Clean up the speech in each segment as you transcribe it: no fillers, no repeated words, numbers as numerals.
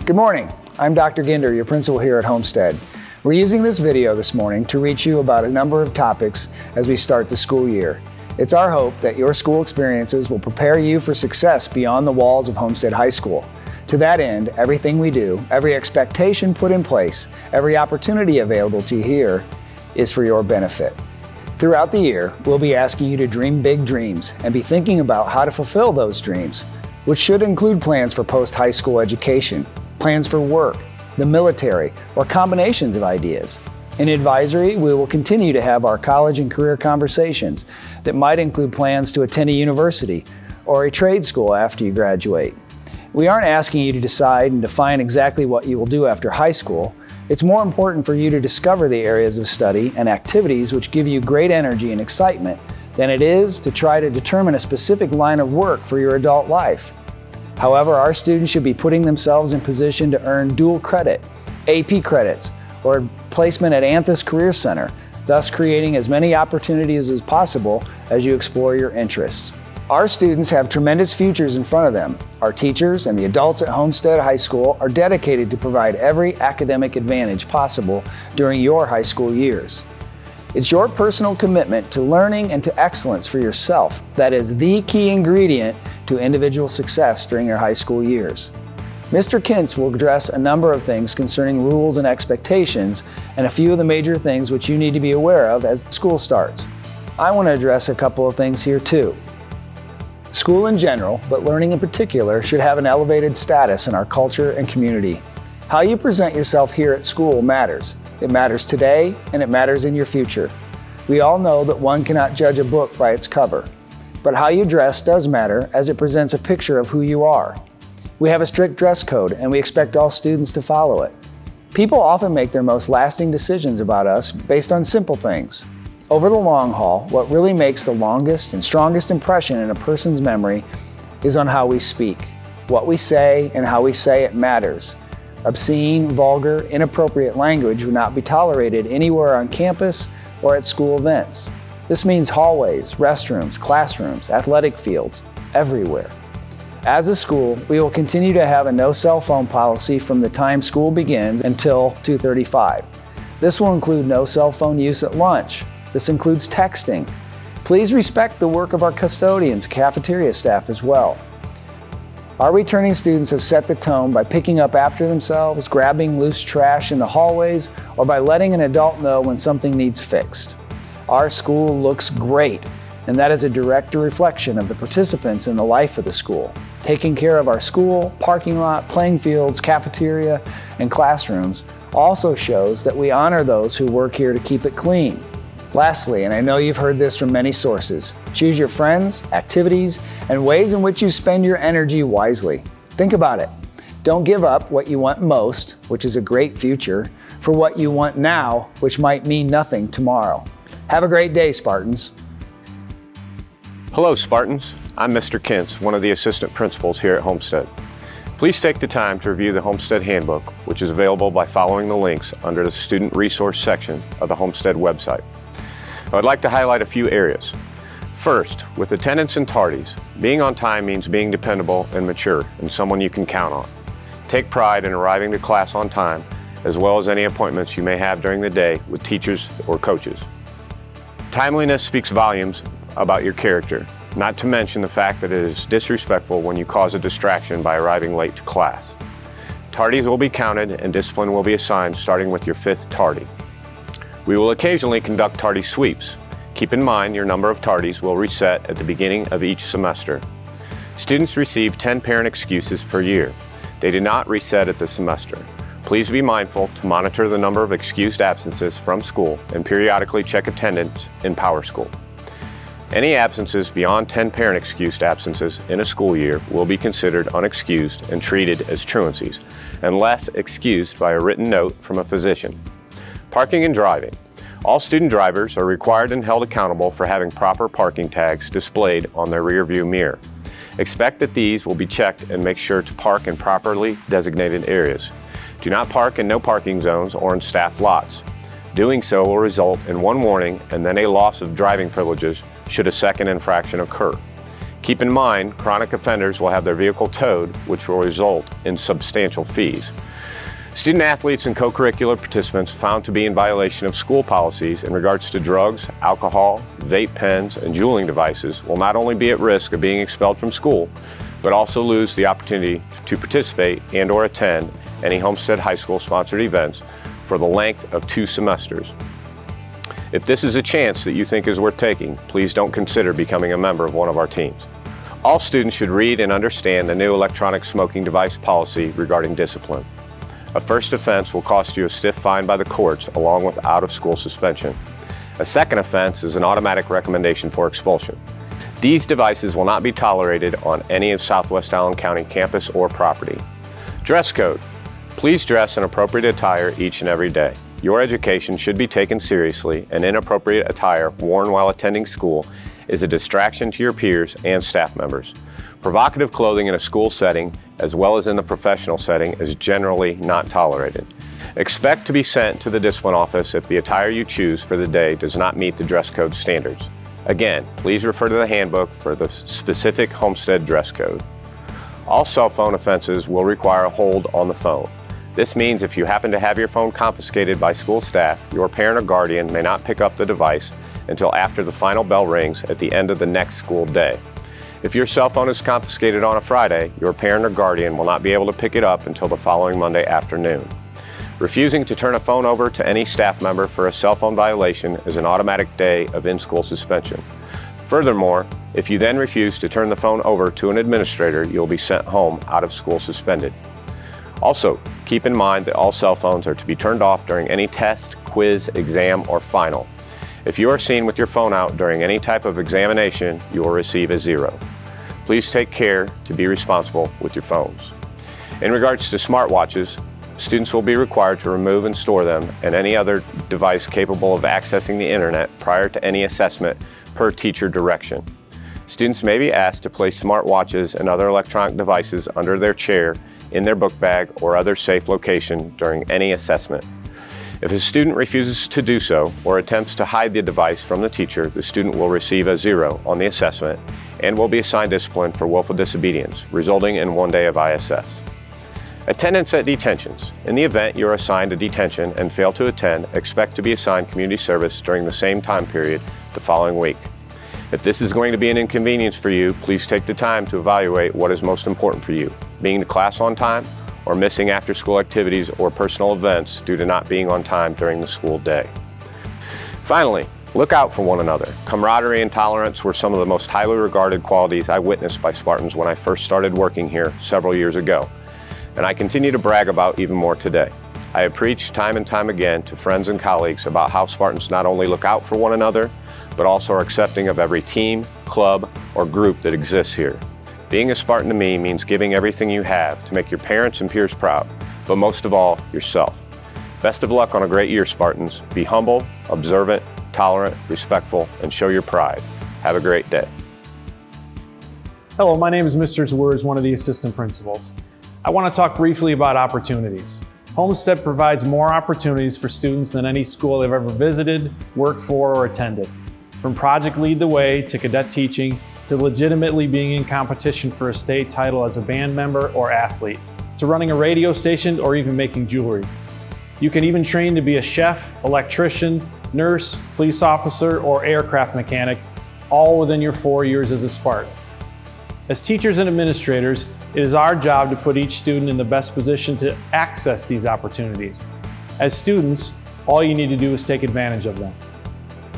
Good morning. I'm Dr. Ginder, your principal here at Homestead. We're using this video this morning to reach you about a number of topics as we start the school year. It's our hope that your school experiences will prepare you for success beyond the walls of Homestead High School. To that end, everything we do, every expectation put in place, every opportunity available to you here is for your benefit. Throughout the year, we'll be asking you to dream big dreams and be thinking about how to fulfill those dreams, which should include plans for post-high school education, plans for work, the military, or combinations of ideas. In advisory, we will continue to have our college and career conversations that might include plans to attend a university or a trade school after you graduate. We aren't asking you to decide and define exactly what you will do after high school. It's more important for you to discover the areas of study and activities which give you great energy and excitement than it is to try to determine a specific line of work for your adult life. However, our students should be putting themselves in position to earn dual credit, AP credits, or placement at Anthus Career Center, thus creating as many opportunities as possible as you explore your interests. Our students have tremendous futures in front of them. Our teachers and the adults at Homestead High School are dedicated to provide every academic advantage possible during your high school years. It's your personal commitment to learning and to excellence for yourself that is the key ingredient to individual success during your high school years. Mr. Kintz will address a number of things concerning rules and expectations and a few of the major things which you need to be aware of as school starts. I want to address a couple of things here too. School in general, but learning in particular, should have an elevated status in our culture and community. How you present yourself here at school matters. It matters today, and it matters in your future. We all know that one cannot judge a book by its cover, but how you dress does matter as it presents a picture of who you are. We have a strict dress code, and we expect all students to follow it. People often make their most lasting decisions about us based on simple things. Over the long haul, what really makes the longest and strongest impression in a person's memory is on how we speak. What we say and how we say it matters. Obscene, vulgar, inappropriate language would not be tolerated anywhere on campus or at school events. This means hallways, restrooms, classrooms, athletic fields, everywhere. As a school, we will continue to have a no cell phone policy from the time school begins until 2:35. This will include no cell phone use at lunch. This includes texting. Please respect the work of our custodians, cafeteria staff as well. Our returning students have set the tone by picking up after themselves, grabbing loose trash in the hallways, or by letting an adult know when something needs fixed. Our school looks great, and that is a direct reflection of the participants in the life of the school. Taking care of our school, parking lot, playing fields, cafeteria, and classrooms also shows that we honor those who work here to keep it clean. Lastly, and I know you've heard this from many sources, choose your friends, activities, and ways in which you spend your energy wisely. Think about it. Don't give up what you want most, which is a great future, for what you want now, which might mean nothing tomorrow. Have a great day, Spartans. Hello, Spartans. I'm Mr. Kintz, one of the assistant principals here at Homestead. Please take the time to review the Homestead Handbook, which is available by following the links under the Student Resource section of the Homestead website. I would like to highlight a few areas. First, with attendance and tardies, being on time means being dependable and mature and someone you can count on. Take pride in arriving to class on time, as well as any appointments you may have during the day with teachers or coaches. Timeliness speaks volumes about your character, not to mention the fact that it is disrespectful when you cause a distraction by arriving late to class. Tardies will be counted and discipline will be assigned starting with your 5th tardy. We will occasionally conduct tardy sweeps. Keep in mind your number of tardies will reset at the beginning of each semester. Students receive 10 parent excuses per year. They do not reset at the semester. Please be mindful to monitor the number of excused absences from school and periodically check attendance in Power School. Any absences beyond 10 parent excused absences in a school year will be considered unexcused and treated as truancies, unless excused by a written note from a physician. Parking and driving. All student drivers are required and held accountable for having proper parking tags displayed on their rear view mirror. Expect that these will be checked and make sure to park in properly designated areas. Do not park in no parking zones or in staff lots. Doing so will result in one warning and then a loss of driving privileges should a second infraction occur. Keep in mind, chronic offenders will have their vehicle towed, which will result in substantial fees. Student athletes and co-curricular participants found to be in violation of school policies in regards to drugs, alcohol, vape pens, and juuling devices will not only be at risk of being expelled from school, but also lose the opportunity to participate and/or attend any Homestead High School sponsored events for the length of 2 semesters. If this is a chance that you think is worth taking, please don't consider becoming a member of one of our teams. All students should read and understand the new electronic smoking device policy regarding discipline. A first offense will cost you a stiff fine by the courts along with out-of-school suspension. A second offense is an automatic recommendation for expulsion. These devices will not be tolerated on any of Southwest Allen County campus or property. Dress code. Please dress in appropriate attire each and every day. Your education should be taken seriously, and inappropriate attire worn while attending school is a distraction to your peers and staff members. Provocative clothing in a school setting, as well as in the professional setting, is generally not tolerated. Expect to be sent to the discipline office if the attire you choose for the day does not meet the dress code standards. Again, please refer to the handbook for the specific Homestead dress code. All cell phone offenses will require a hold on the phone. This means if you happen to have your phone confiscated by school staff, your parent or guardian may not pick up the device until after the final bell rings at the end of the next school day. If your cell phone is confiscated on a Friday, your parent or guardian will not be able to pick it up until the following Monday afternoon. Refusing to turn a phone over to any staff member for a cell phone violation is an automatic day of in-school suspension. Furthermore, if you then refuse to turn the phone over to an administrator, you'll be sent home out of school suspended. Also, keep in mind that all cell phones are to be turned off during any test, quiz, exam, or final. If you are seen with your phone out during any type of examination, you will receive a 0. Please take care to be responsible with your phones. In regards to smartwatches, students will be required to remove and store them and any other device capable of accessing the internet prior to any assessment per teacher direction. Students may be asked to place smartwatches and other electronic devices under their chair, in their book bag, or other safe location during any assessment. If a student refuses to do so or attempts to hide the device from the teacher, the student will receive a 0 on the assessment and will be assigned discipline for willful disobedience, resulting in 1 day of ISS. Attendance at detentions. In the event you are assigned a detention and fail to attend, expect to be assigned community service during the same time period the following week. If this is going to be an inconvenience for you, please take the time to evaluate what is most important for you, being to class on time or missing after-school activities or personal events due to not being on time during the school day. Finally, look out for one another. Camaraderie and tolerance were some of the most highly regarded qualities I witnessed by Spartans when I first started working here several years ago, and I continue to brag about even more today. I have preached time and time again to friends and colleagues about how Spartans not only look out for one another, but also are accepting of every team, club, or group that exists here. Being a Spartan to me means giving everything you have to make your parents and peers proud, but most of all, yourself. Best of luck on a great year, Spartans. Be humble, observant, tolerant, respectful, and show your pride. Have a great day. Hello, my name is Mr. Zwers, one of the assistant principals. I want to talk briefly about opportunities. Homestead provides more opportunities for students than any school they've ever visited, worked for, or attended. From Project Lead the Way to cadet teaching to legitimately being in competition for a state title as a band member or athlete, to running a radio station or even making jewelry. You can even train to be a chef, electrician, nurse, police officer, or aircraft mechanic, all within your 4 years as a Spartan. As teachers and administrators, it is our job to put each student in the best position to access these opportunities. As students, all you need to do is take advantage of them.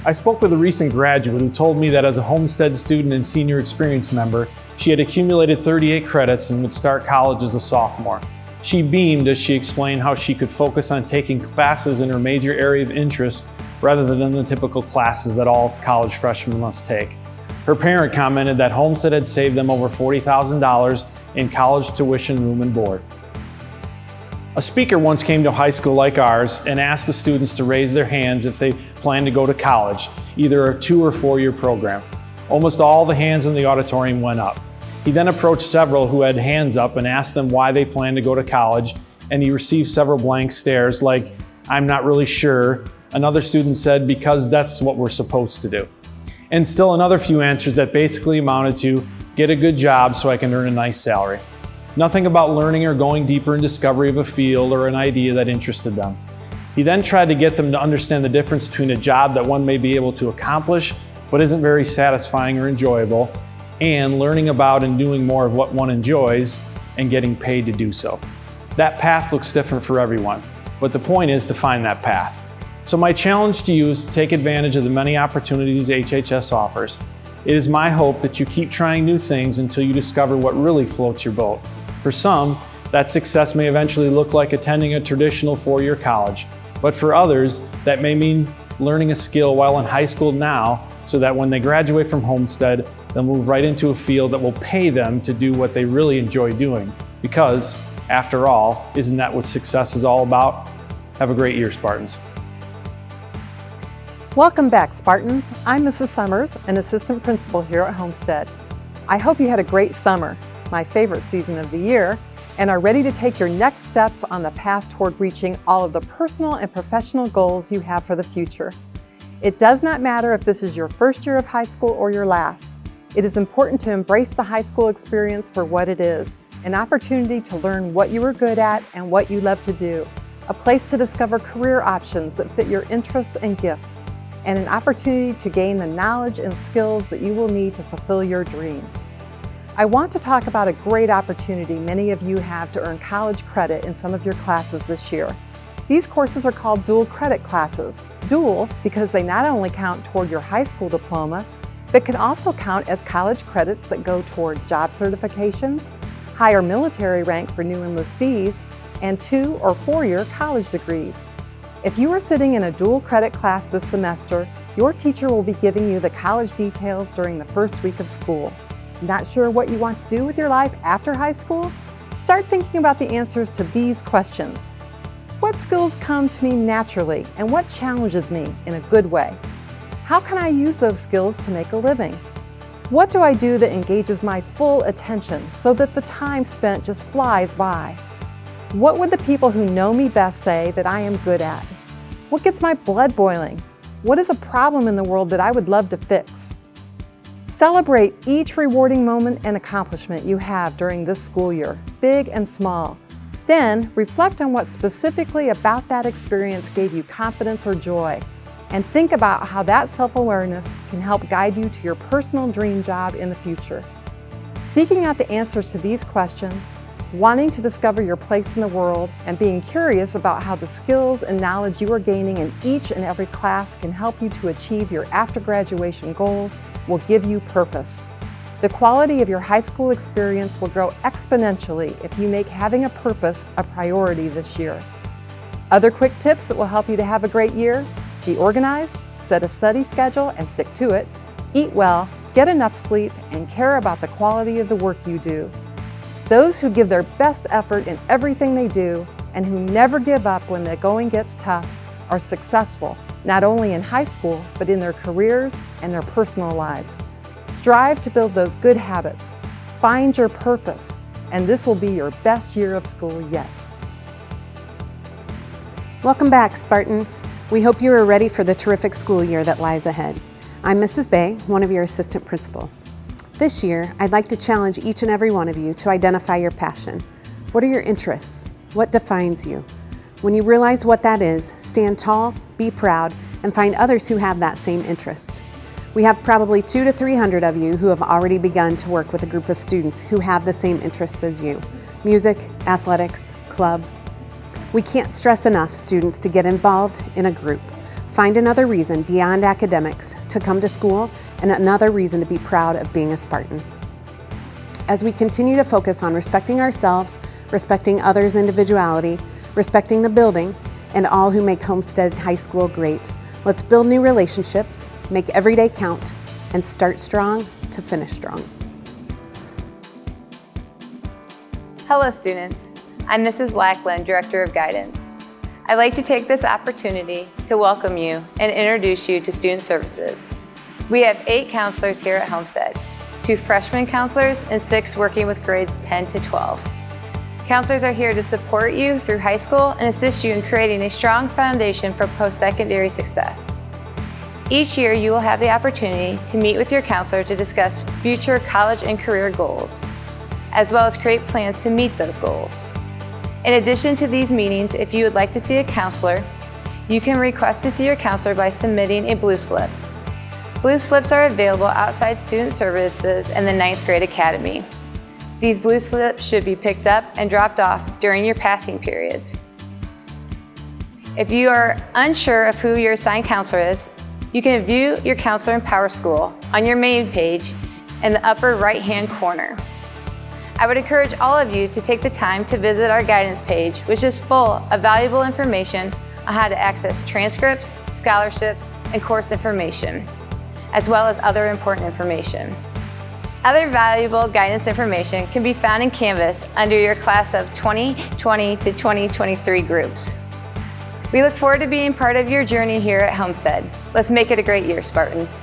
I spoke with a recent graduate who told me that as a Homestead student and senior experience member, she had accumulated 38 credits and would start college as a sophomore. She beamed as she explained how she could focus on taking classes in her major area of interest rather than in the typical classes that all college freshmen must take. Her parent commented that Homestead had saved them over $40,000 in college tuition, room, and board. A speaker once came to a high school like ours and asked the students to raise their hands if they plan to go to college, either a 2 or 4 year program. Almost all the hands in the auditorium went up. He then approached several who had hands up and asked them why they planned to go to college, and he received several blank stares like, "I'm not really sure." Another student said, "Because that's what we're supposed to do." And still another few answers that basically amounted to, get a good job so I can earn a nice salary. Nothing about learning or going deeper in discovery of a field or an idea that interested them. He then tried to get them to understand the difference between a job that one may be able to accomplish but isn't very satisfying or enjoyable, and learning about and doing more of what one enjoys and getting paid to do so. That path looks different for everyone, but the point is to find that path. So my challenge to you is to take advantage of the many opportunities HHS offers. It is my hope that you keep trying new things until you discover what really floats your boat. For some, that success may eventually look like attending a traditional four-year college, but for others, that may mean learning a skill while in high school now, so that when they graduate from Homestead, they'll move right into a field that will pay them to do what they really enjoy doing. Because, after all, isn't that what success is all about? Have a great year, Spartans. Welcome back, Spartans. I'm Mrs. Summers, an assistant principal here at Homestead. I hope you had a great summer, my favorite season of the year, and are ready to take your next steps on the path toward reaching all of the personal and professional goals you have for the future. It does not matter if this is your first year of high school or your last. It is important to embrace the high school experience for what it is, an opportunity to learn what you are good at and what you love to do, a place to discover career options that fit your interests and gifts, and an opportunity to gain the knowledge and skills that you will need to fulfill your dreams. I want to talk about a great opportunity many of you have to earn college credit in some of your classes this year. These courses are called dual credit classes. Dual because they not only count toward your high school diploma, but can also count as college credits that go toward job certifications, higher military rank for new enlistees, and 2- or 4-year college degrees. If you are sitting in a dual credit class this semester, your teacher will be giving you the college details during the first week of school. Not sure what you want to do with your life after high school? Start thinking about the answers to these questions. What skills come to me naturally and what challenges me in a good way? How can I use those skills to make a living? What do I do that engages my full attention so that the time spent just flies by? What would the people who know me best say that I am good at? What gets my blood boiling? What is a problem in the world that I would love to fix? Celebrate each rewarding moment and accomplishment you have during this school year, big and small. Then reflect on what specifically about that experience gave you confidence or joy, and think about how that self-awareness can help guide you to your personal dream job in the future. Seeking out the answers to these questions, wanting to discover your place in the world, and being curious about how the skills and knowledge you are gaining in each and every class can help you to achieve your after-graduation goals will give you purpose. The quality of your high school experience will grow exponentially if you make having a purpose a priority this year. Other quick tips that will help you to have a great year: be organized, set a study schedule and stick to it, eat well, get enough sleep, and care about the quality of the work you do. Those who give their best effort in everything they do and who never give up when the going gets tough are successful, not only in high school, but in their careers and their personal lives. Strive to build those good habits, find your purpose, and this will be your best year of school yet. Welcome back, Spartans. We hope you are ready for the terrific school year that lies ahead. I'm Mrs. Bay, one of your assistant principals. This year, I'd like to challenge each and every one of you to identify your passion. What are your interests? What defines you? When you realize what that is, stand tall, be proud, and find others who have that same interest. We have probably 200 to 300 of you who have already begun to work with a group of students who have the same interests as you: music, athletics, clubs. We can't stress enough, students, to get involved in a group. Find another reason beyond academics to come to school and another reason to be proud of being a Spartan. As we continue to focus on respecting ourselves, respecting others' individuality, respecting the building, and all who make Homestead High School great, let's build new relationships, make every day count, and start strong to finish strong. Hello students, I'm Mrs. Lackland, Director of Guidance. I'd like to take this opportunity to welcome you and introduce you to Student Services. We have 8 counselors here at Homestead, 2 freshman counselors and 6 working with grades 10 to 12. Counselors are here to support you through high school and assist you in creating a strong foundation for post-secondary success. Each year, you will have the opportunity to meet with your counselor to discuss future college and career goals, as well as create plans to meet those goals. In addition to these meetings, if you would like to see a counselor, you can request to see your counselor by submitting a blue slip. Blue slips are available outside Student Services and the 9th grade academy. These blue slips should be picked up and dropped off during your passing periods. If you are unsure of who your assigned counselor is, you can view your counselor in PowerSchool on your main page in the upper right-hand corner. I would encourage all of you to take the time to visit our guidance page, which is full of valuable information on how to access transcripts, scholarships, and course information, as well as other important information. Other valuable guidance information can be found in Canvas under your class of 2020 to 2023 groups. We look forward to being part of your journey here at Homestead. Let's make it a great year, Spartans.